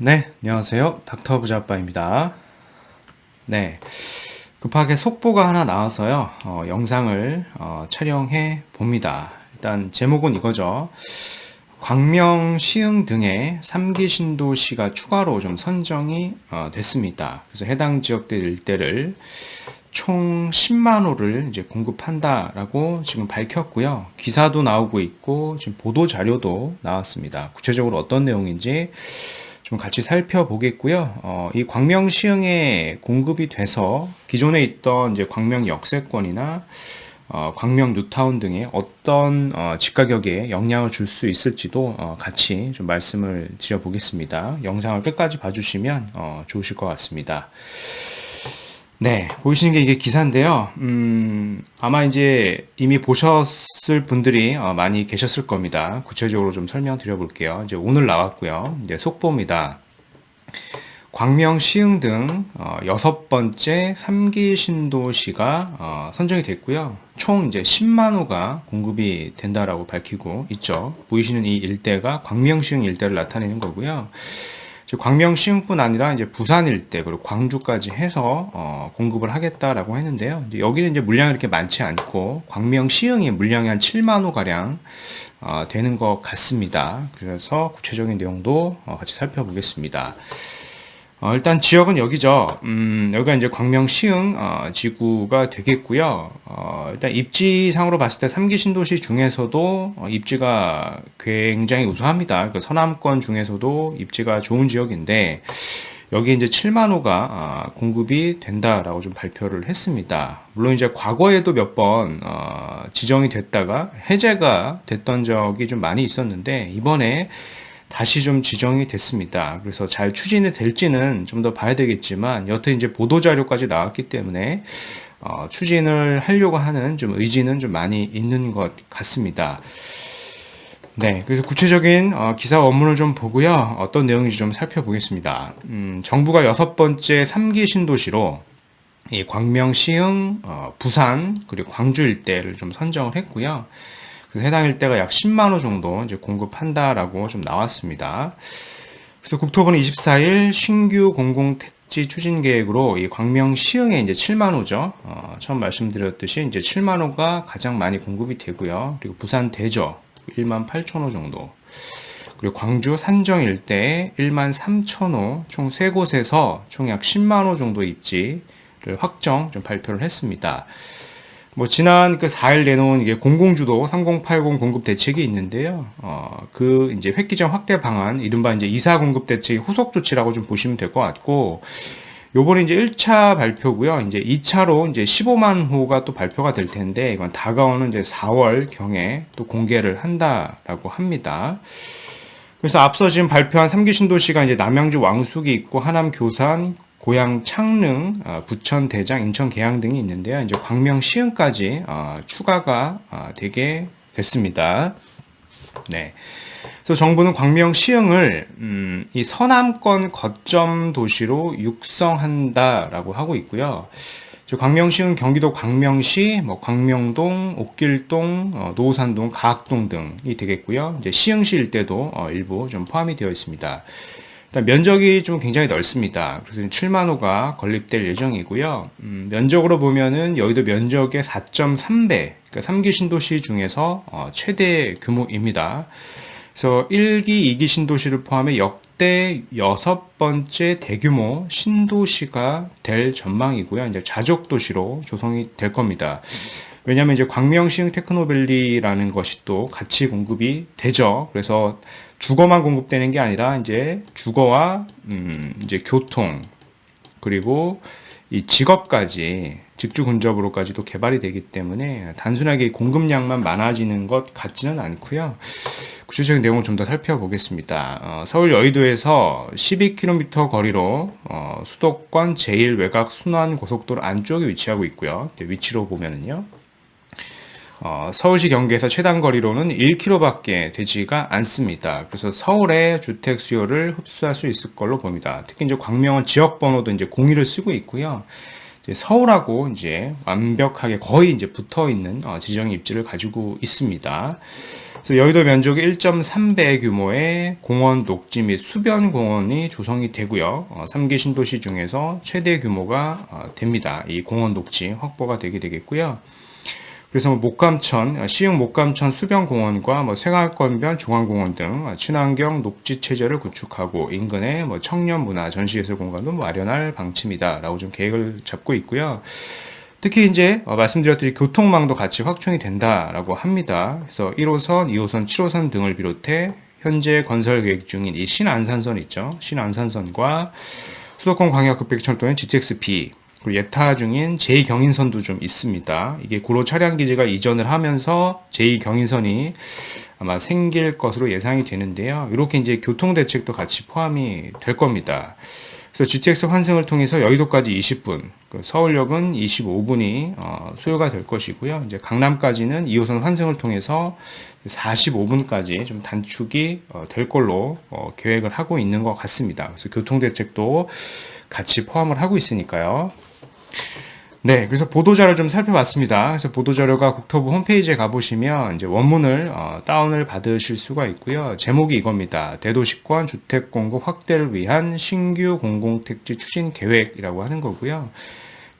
네, 안녕하세요. 닥터 부자빠입니다. 네, 급하게 속보가 하나 나와서요. 영상을 촬영해 봅니다. 일단 제목은 이거죠. 광명, 시흥 등의 3기 신도시가 추가로 좀 선정이 됐습니다. 그래서 해당 지역들 일대를 총 10만 호를 이제 공급한다라고 지금 밝혔고요. 기사도 나오고 있고 지금 보도 자료도 나왔습니다. 구체적으로 어떤 내용인지 좀 같이 살펴보겠고요. 이 광명 시흥에 공급이 돼서 기존에 있던 이제 광명 역세권이나 광명 뉴타운 등의 어떤 집가격에 영향을 줄 수 있을지도 같이 좀 말씀을 드려보겠습니다. 영상을 끝까지 봐주시면 좋으실 것 같습니다. 네, 보이시는 게 이게 기사인데요. 아마 이제 이미 보셨을 분들이 많이 계셨을 겁니다. 구체적으로 좀 설명드려 볼게요. 이제 오늘 나왔고요. 이제 속보입니다. 광명, 시흥 등 6번째 3기 신도시가 선정이 됐고요. 총 이제 10만 호가 공급이 된다라고 밝히고 있죠. 보이시는 이 일대가 광명, 시흥 일대를 나타내는 거고요. 광명, 시흥뿐 아니라 이제 부산 일대 그리고 광주까지 해서 공급을 하겠다라고 했는데요. 이제 여기는 이제 물량이 이렇게 많지 않고 광명, 시흥이 물량이 한 7만 호 가량 되는 것 같습니다. 그래서 구체적인 내용도 같이 살펴보겠습니다. 일단 지역은 여기죠. 여기가 이제 광명 시흥 지구가 되겠고요. 일단 입지상으로 봤을 때 3기 신도시 중에서도 입지가 굉장히 우수합니다. 그 서남권 중에서도 입지가 좋은 지역인데 여기 이제 7만 호가 공급이 된다라고 좀 발표를 했습니다. 물론 이제 과거에도 몇 번 지정이 됐다가 해제가 됐던 적이 좀 많이 있었는데 이번에 다시 좀 지정이 됐습니다. 그래서 잘 추진이 될지는 좀 더 봐야 되겠지만 여태 이제 보도 자료까지 나왔기 때문에 추진을 하려고 하는 좀 의지는 좀 많이 있는 것 같습니다. 네, 그래서 구체적인 기사 원문을 좀 보고요. 어떤 내용인지 좀 살펴보겠습니다. 정부가 6번째 3기 신도시로 이 광명, 시흥, 부산 그리고 광주 일대를 좀 선정을 했고요. 그래서 해당 일대가 약 10만 호 정도 이제 공급한다라고 좀 나왔습니다. 그래서 국토부는 24일 신규 공공택지 추진 계획으로 이 광명 시흥에 이제 7만 호죠. 처음 말씀드렸듯이 이제 7만 호가 가장 많이 공급이 되고요. 그리고 부산 대저 1만 8천 호 정도. 그리고 광주 산정 일대에 1만 3천 호, 총 3곳에서 총 약 10만 호 정도 입지를 확정 좀 발표를 했습니다. 지난 그 4일 내놓은 이게 공공주도 3080 공급 대책이 있는데요. 그 이제 획기적 확대 방안, 이른바 이제 2사 공급 대책의 후속 조치라고 좀 보시면 될 것 같고, 요번에 이제 1차 발표고요. 이제 2차로 이제 15만 호가 또 발표가 될 텐데, 이건 다가오는 이제 4월 경에 또 공개를 한다라고 합니다. 그래서 앞서 지금 발표한 3기 신도시가 이제 남양주 왕숙이 있고, 하남 교산, 고양 창릉, 부천 대장, 인천 계양 등이 있는데요. 이제 광명 시흥까지 추가가 되게 됐습니다. 네. 그래서 정부는 광명 시흥을 이 서남권 거점 도시로 육성한다라고 하고 있고요. 광명 시흥 경기도 광명시, 광명동, 옥길동, 노산동, 가학동 등이 되겠고요. 이제 시흥시 일대도 일부 좀 포함이 되어 있습니다. 일단 면적이 좀 굉장히 넓습니다. 그래서 7만 호가 건립될 예정이고요. 면적으로 보면은 여의도 면적의 4.3배, 그러니까 3기 신도시 중에서 최대 규모입니다. 그래서 1기, 2기 신도시를 포함해 역대 6번째 대규모 신도시가 될 전망이고요. 이제 자족 도시로 조성이 될 겁니다. 왜냐하면 이제 광명 시흥 테크노밸리라는 것이 또 같이 공급이 되죠. 그래서 주거만 공급되는 게 아니라 이제 주거와 이제 교통 그리고 이 직업까지 직주 근접으로까지도 개발이 되기 때문에 단순하게 공급량만 많아지는 것 같지는 않고요. 구체적인 내용을 좀 더 살펴보겠습니다. 서울 여의도에서 12km 거리로 수도권 제1 외곽 순환 고속도로 안쪽에 위치하고 있고요. 위치로 보면은요. 서울시 경계에서 최단 거리로는 1km밖에 되지가 않습니다. 그래서 서울의 주택 수요를 흡수할 수 있을 걸로 봅니다. 특히 이제 광명은 지역 번호도 이제 01을 쓰고 있고요. 이제 서울하고 이제 완벽하게 거의 이제 붙어 있는 지정 입지를 가지고 있습니다. 그래서 여의도 면적이 1.3배 규모의 공원, 녹지 및 수변 공원이 조성이 되고요. 3기 신도시 중에서 최대 규모가 됩니다. 이 공원, 녹지 확보가 되게 되겠고요. 그래서 목감천, 시흥 목감천 수변공원과 생활권변 중앙공원 등 친환경 녹지 체제를 구축하고 인근에 청년 문화 전시예술 공간도 마련할 방침이다라고 좀 계획을 잡고 있고요. 특히 이제 말씀드렸듯이 교통망도 같이 확충이 된다라고 합니다. 그래서 1호선, 2호선, 7호선 등을 비롯해 현재 건설 계획 중인 이 신안산선 있죠. 신안산선과 수도권 광역급백철도인 GTX-B 그리고 예타 중인 제2경인선도 좀 있습니다. 이게 구로 차량기지가 이전을 하면서 제2경인선이 아마 생길 것으로 예상이 되는데요. 이렇게 이제 교통대책도 같이 포함이 될 겁니다. 그래서 GTX 환승을 통해서 여의도까지 20분, 서울역은 25분이 소요가 될 것이고요. 이제 강남까지는 2호선 환승을 통해서 45분까지 좀 단축이 될 걸로 계획을 하고 있는 것 같습니다. 그래서 교통대책도 같이 포함을 하고 있으니까요. 네, 그래서 보도자료를 좀 살펴봤습니다. 그래서 보도자료가 국토부 홈페이지에 가보시면 이제 원문을 다운을 받으실 수가 있고요. 제목이 이겁니다. 대도시권 주택 공급 확대를 위한 신규 공공택지 추진 계획이라고 하는 거고요.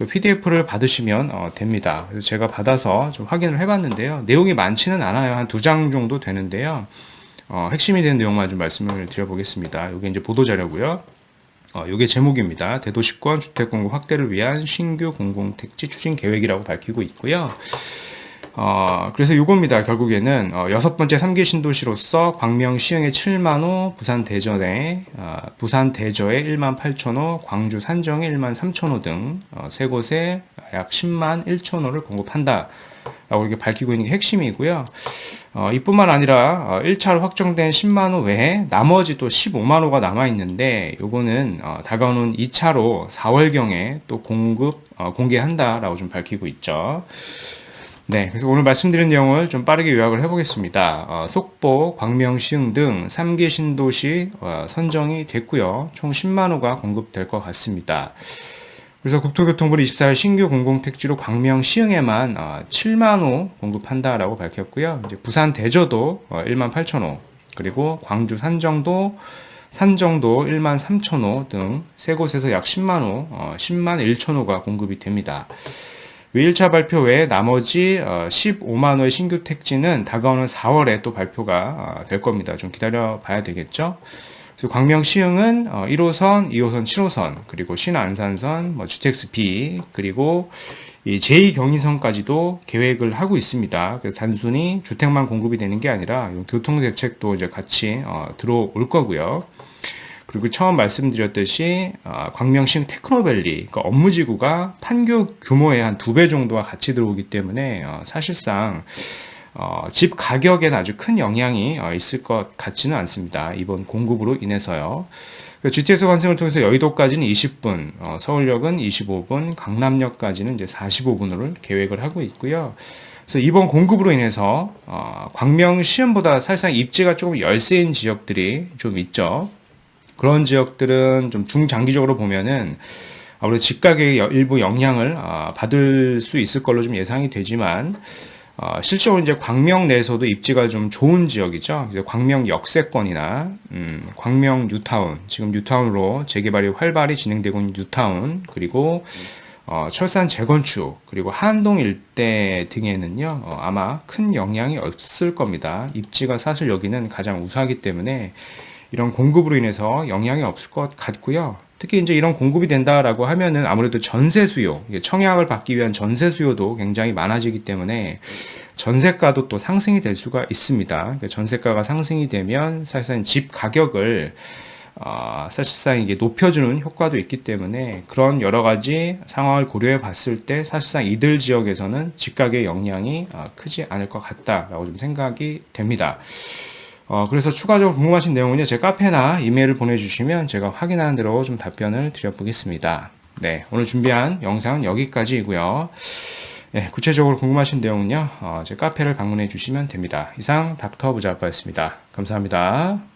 PDF를 받으시면 됩니다. 그래서 제가 받아서 좀 확인을 해봤는데요. 내용이 많지는 않아요. 한 2장 정도 되는데요. 핵심이 되는 내용만 좀 말씀을 드려보겠습니다. 이게 이제 보도자료고요. 요게 제목입니다. 대도시권 주택 공급 확대를 위한 신규 공공택지 추진 계획이라고 밝히고 있고요. 그래서 요겁니다. 결국에는 6번째 3기 신도시로서 광명 시흥에 7만 호, 부산 대전에 부산 대저에 1만 8천 호, 광주 산정에 1만 3천 호 등 세 곳에 약 10만 1천 호를 공급한다. 라고 이렇게 밝히고 있는 게 핵심이고요. 이뿐만 아니라 1차로 확정된 10만 호 외에 나머지 또 15만 호가 남아 있는데 요거는 다가오는 2차로 4월경에 또 공개한다라고 좀 밝히고 있죠. 네, 그래서 오늘 말씀드린 내용을 좀 빠르게 요약을 해보겠습니다. 속보, 광명, 시흥 등 3기 신도시 선정이 됐고요. 총 10만 호가 공급될 것 같습니다. 그래서 국토교통부는 24일 신규 공공택지로 광명 시흥에만 7만 호 공급한다라고 밝혔고요. 이제 부산 대저도 1만 8천 호, 그리고 광주 산정도 1만 3천 호 등 세 곳에서 약 10만 호, 10만 1천 호가 공급이 됩니다. 1차 발표 외에 나머지 15만 호의 신규 택지는 다가오는 4월에 또 발표가 될 겁니다. 좀 기다려 봐야 되겠죠? 광명 시흥은 1호선, 2호선, 7호선, 그리고 신안산선, GTX-B, 그리고 이 제2경인선까지도 계획을 하고 있습니다. 그래서 단순히 주택만 공급이 되는 게 아니라 교통대책도 이제 같이 들어올 거고요. 그리고 처음 말씀드렸듯이 광명 시흥 테크노밸리, 그러니까 업무지구가 판교 규모의 한 2배 정도와 같이 들어오기 때문에 사실상 집 가격에는 아주 큰 영향이 있을 것 같지는 않습니다. 이번 공급으로 인해서요. GTX 환승을 통해서 여의도까지는 20분, 서울역은 25분, 강남역까지는 이제 45분으로 계획을 하고 있고요. 그래서 이번 공급으로 인해서 광명 시흥보다 사실상 입지가 조금 열세인 지역들이 좀 있죠. 그런 지역들은 좀 중장기적으로 보면은 아무래도 집가격의 일부 영향을 받을 수 있을 걸로 좀 예상이 되지만 실제로 이제 광명 내에서도 입지가 좀 좋은 지역이죠. 이제 광명 역세권이나 광명 뉴타운, 지금 뉴타운으로 재개발이 활발히 진행되고 있는 뉴타운, 그리고 철산 재건축, 그리고 한동 일대 등에는요 아마 큰 영향이 없을 겁니다. 입지가 사실 여기는 가장 우수하기 때문에 이런 공급으로 인해서 영향이 없을 것 같고요. 특히 이제 이런 공급이 된다라고 하면은 아무래도 전세 수요, 청약을 받기 위한 전세 수요도 굉장히 많아지기 때문에 전세가도 또 상승이 될 수가 있습니다. 그러니까 전세가가 상승이 되면 사실상 집 가격을 사실상 이게 높여주는 효과도 있기 때문에 그런 여러 가지 상황을 고려해 봤을 때 사실상 이들 지역에서는 집가격의 영향이 크지 않을 것 같다라고 좀 생각이 됩니다. 그래서 추가적으로 궁금하신 내용은요, 제 카페나 이메일을 보내주시면 제가 확인하는 대로 좀 답변을 드려보겠습니다. 네, 오늘 준비한 영상은 여기까지이고요. 네, 구체적으로 궁금하신 내용은요, 제 카페를 방문해 주시면 됩니다. 이상 닥터 부자아빠였습니다. 감사합니다.